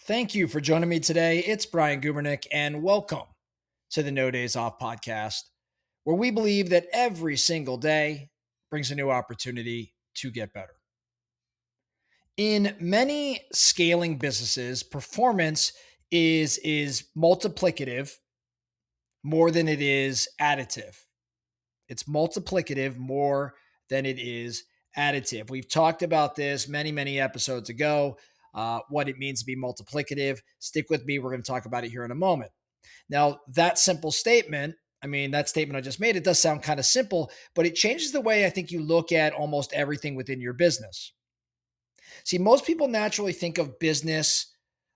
Thank you for joining me today. It's Brian Gubernick, and welcome to the No Days Off podcast, where we believe that every single day brings a new opportunity to get better. In many scaling businesses, performance is multiplicative more than it is additive. It's multiplicative more than it is additive. We've talked about this many episodes ago, what it means to be multiplicative. Stick with me. We're going to talk about it here in a moment. Now, that simple statement, that statement I just made, it does sound kind of simple, but it changes the way I think you look at almost everything within your business. See, most people naturally think of business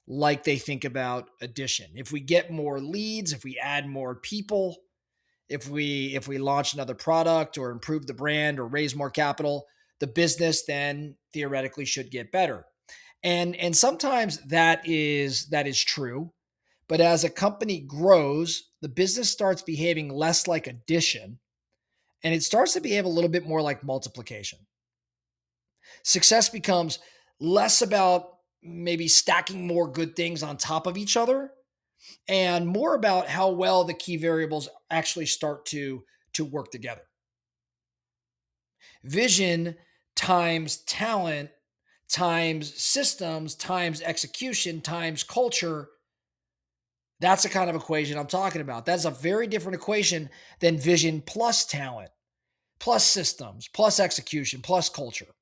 like they think about addition. If we get more leads, if we add more people, if we launch another product or improve the brand or raise more capital, the business then theoretically should get better. And sometimes that is true, but as a company grows, the business starts behaving less like addition and it starts to behave a little bit more like multiplication. Success becomes less about maybe stacking more good things on top of each other and more about how well the key variables actually start to work together. Vision times talent times systems times execution times culture. That's the kind of equation I'm talking about. That's a very different equation than vision plus talent, plus systems, plus execution, plus culture.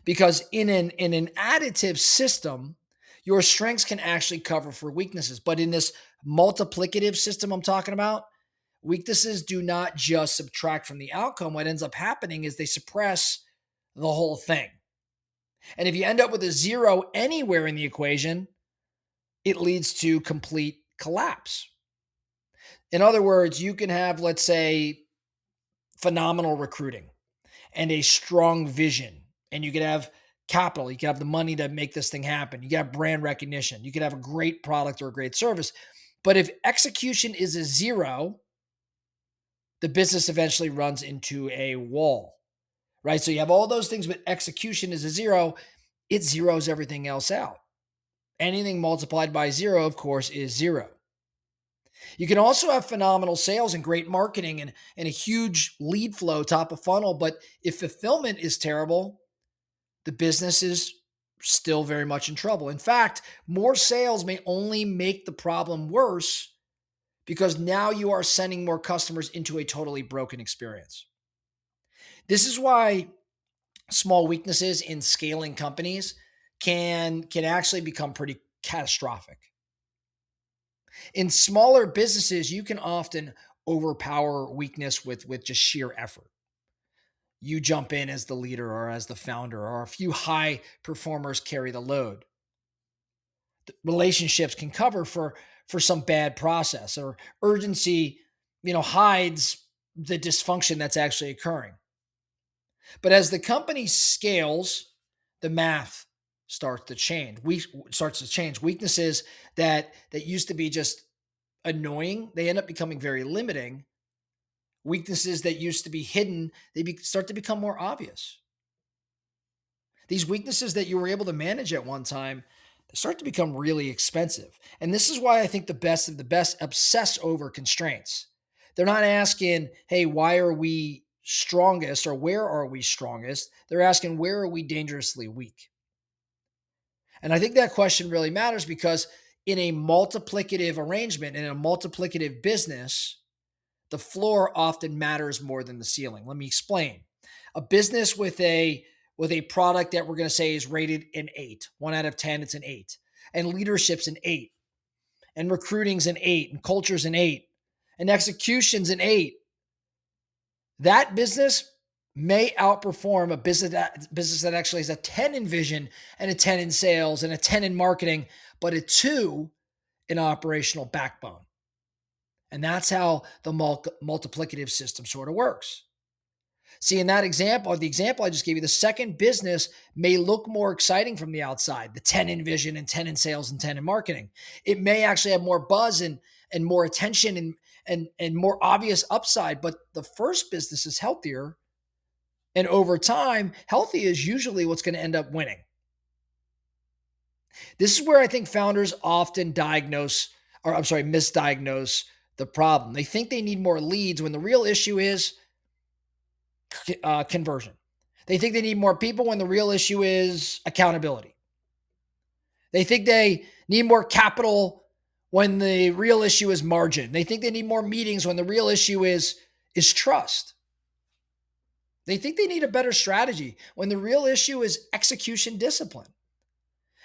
Because in an additive system, your strengths can actually cover for weaknesses. But in this multiplicative system I'm talking about, weaknesses do not just subtract from the outcome. What ends up happening is they suppress the whole thing. And if you end up with a zero anywhere in the equation, it leads to complete collapse. In other words, you can have, let's say, phenomenal recruiting and a strong vision, and you could have capital, you could have the money to make this thing happen, you could have brand recognition, you could have a great product or a great service. But if execution is a zero, the business eventually runs into a wall, right? So you have all those things, but execution is a zero, it zeroes everything else out. Anything multiplied by zero, of course, is zero. You can also have phenomenal sales and great marketing and a huge lead flow top of funnel. But if fulfillment is terrible, the business is still very much in trouble. In fact, more sales may only make the problem worse because now you are sending more customers into a totally broken experience. This is why small weaknesses in scaling companies can actually become pretty catastrophic. In smaller businesses, you can often overpower weakness with just sheer effort. You jump in as the leader or as the founder, or a few high performers carry the load. The relationships can cover for some bad process, or urgency, hides the dysfunction that's actually occurring. But as the company scales, the math starts to change. Weaknesses that used to be just annoying, they end up becoming very limiting. Weaknesses that used to be hidden, start to become more obvious. These weaknesses that you were able to manage at one time, they start to become really expensive. And this is why I think the best of the best obsess over constraints. They're not asking, hey, why are we strongest or where are we strongest? They're asking, where are we dangerously weak? And I think that question really matters because in a multiplicative arrangement, in a multiplicative business, the floor often matters more than the ceiling. Let me explain. A business with a product that we're going to say is rated an 8, 1 out of 10, it's an 8, and leadership's an 8, and recruiting's an 8, and culture's an 8, and execution's an 8. That business may outperform a business that actually has a 10 in vision and a 10 in sales and a 10 in marketing, but a 2 in operational backbone. And that's how the multiplicative system sort of works. See, in that example, or the example I just gave you, the second business may look more exciting from the outside, the 10 in vision and 10 in sales and 10 in marketing. It may actually have more buzz and more attention and more obvious upside, but the first business is healthier. And over time, healthy is usually what's going to end up winning. This is where I think founders often misdiagnose the problem. They think they need more leads when the real issue is conversion. They think they need more people when the real issue is accountability. They think they need more capital when the real issue is margin. They think they need more meetings when the real issue is trust. They think they need a better strategy when the real issue is execution discipline.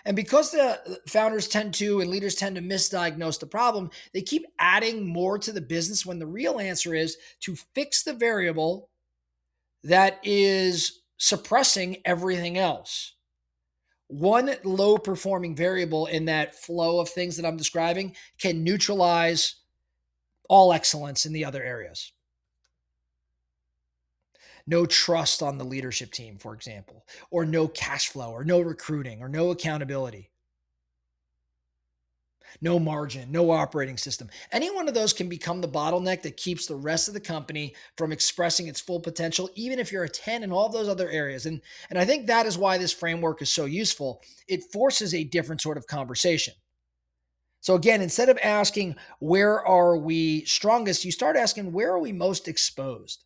And because the founders tend to and leaders tend to misdiagnose the problem, they keep adding more to the business when the real answer is to fix the variable that is suppressing everything else. One low performing variable in that flow of things that I'm describing can neutralize all excellence in the other areas. No trust on the leadership team, for example, or no cash flow, or no recruiting, or no accountability, no margin, no operating system. Any one of those can become the bottleneck that keeps the rest of the company from expressing its full potential, even if you're a 10 in all those other areas. And I think that is why this framework is so useful. It forces a different sort of conversation. So again, instead of asking, where are we strongest, you start asking, where are we most exposed?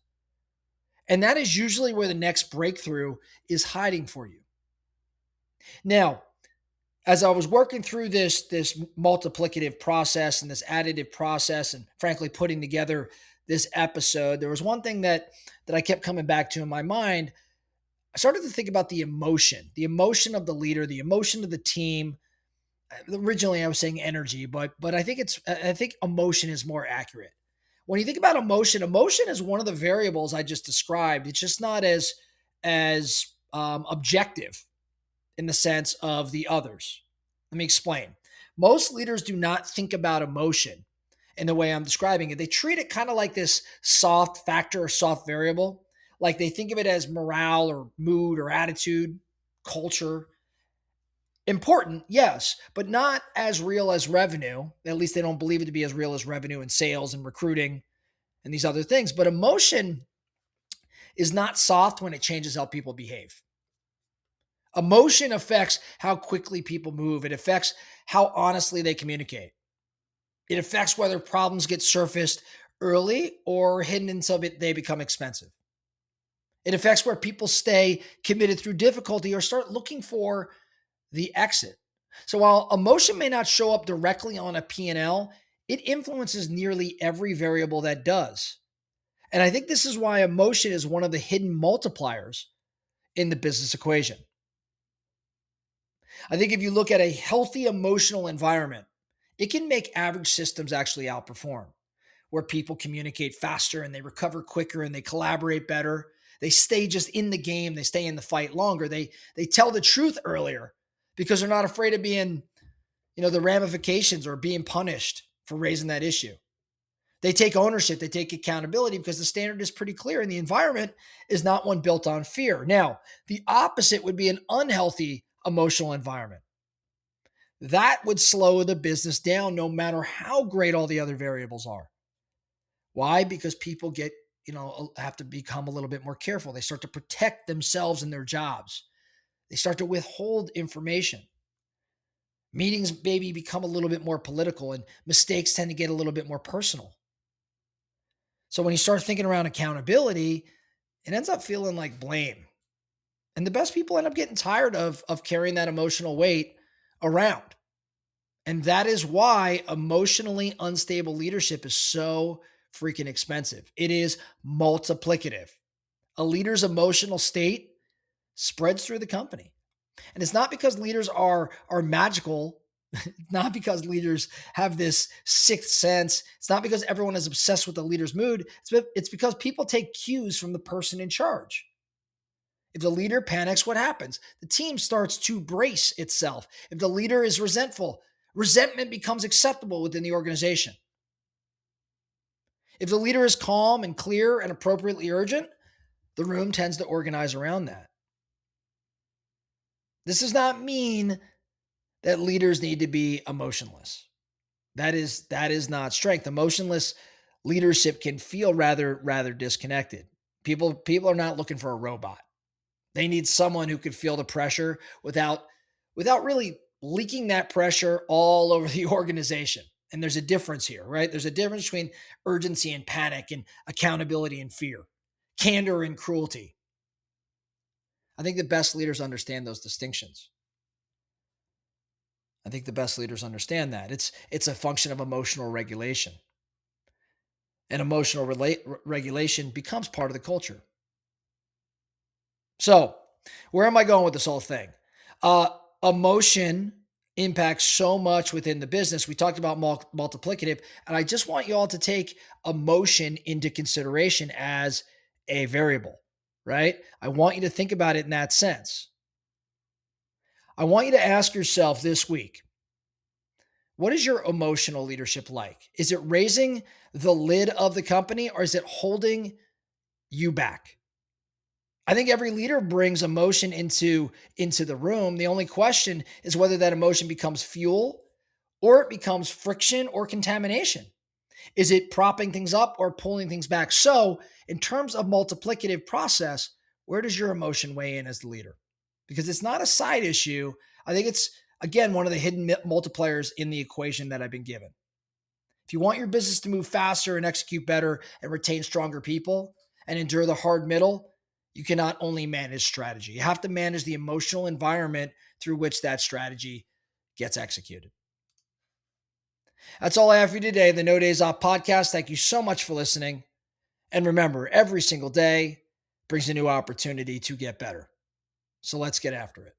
And that is usually where the next breakthrough is hiding for you. Now, as I was working through this multiplicative process and this additive process, and frankly putting together this episode, there was one thing that I kept coming back to in my mind. I started to think about the emotion of the leader, the emotion of the team. Originally, I was saying energy, but I think emotion is more accurate. When you think about emotion, emotion is one of the variables I just described. It's just not as objective in the sense of the others. Let me explain. Most leaders do not think about emotion in the way I'm describing it. They treat it kind of like this soft factor or soft variable. Like they think of it as morale or mood or attitude, culture. Important, yes, but not as real as revenue. At least they don't believe it to be as real as revenue and sales and recruiting and these other things. But emotion is not soft when it changes how people behave. Emotion affects how quickly people move. It affects how honestly they communicate. It affects whether problems get surfaced early or hidden until they become expensive. It affects where people stay committed through difficulty or start looking for the exit. So while emotion may not show up directly on a P&L, it influences nearly every variable that does. And I think this is why emotion is one of the hidden multipliers in the business equation. I think if you look at a healthy emotional environment, it can make average systems actually outperform, where people communicate faster and they recover quicker and they collaborate better. They stay just in the game. They stay in the fight longer. They tell the truth earlier because they're not afraid of being, the ramifications or being punished for raising that issue. They take ownership. They take accountability because the standard is pretty clear and the environment is not one built on fear. Now, the opposite would be an unhealthy emotional environment. That would slow the business down no matter how great all the other variables are. Why? Because people have to become a little bit more careful. They start to protect themselves and their jobs. They start to withhold information. Meetings maybe become a little bit more political and mistakes tend to get a little bit more personal. So when you start thinking around accountability, it ends up feeling like blame. And the best people end up getting tired of carrying that emotional weight around. And that is why emotionally unstable leadership is so freaking expensive. It is multiplicative. A leader's emotional state spreads through the company. And it's not because leaders are magical. Not because leaders have this sixth sense. It's not because everyone is obsessed with the leader's mood. It's because people take cues from the person in charge. If the leader panics, what happens? The team starts to brace itself. If the leader is resentful, resentment becomes acceptable within the organization. If the leader is calm and clear and appropriately urgent, the room tends to organize around that. This does not mean that leaders need to be emotionless. That is not strength. Emotionless leadership can feel rather disconnected. People are not looking for a robot. They need someone who can feel the pressure without really leaking that pressure all over the organization. And there's a difference here, right? There's a difference between urgency and panic and accountability and fear, candor and cruelty. I think the best leaders understand those distinctions. I think the best leaders understand that. It's a function of emotional regulation. And emotional regulation becomes part of the culture. So, where am I going with this whole thing? Uh, Emotion impacts so much within the business. We talked about multiplicative, and I just want you all to take emotion into consideration as a variable, right? I want you to think about it in that sense. I want you to ask yourself this week, what is your emotional leadership like? Is it raising the lid of the company or is it holding you back? I think every leader brings emotion into the room. The only question is whether that emotion becomes fuel or it becomes friction or contamination. Is it propping things up or pulling things back? So, in terms of multiplicative process, where does your emotion weigh in as the leader? Because it's not a side issue. I think it's, again, one of the hidden multipliers in the equation that I've been given. If you want your business to move faster and execute better and retain stronger people and endure the hard middle, you cannot only manage strategy. You have to manage the emotional environment through which that strategy gets executed. That's all I have for you today. The No Days Off podcast. Thank you so much for listening. And remember, every single day brings a new opportunity to get better. So let's get after it.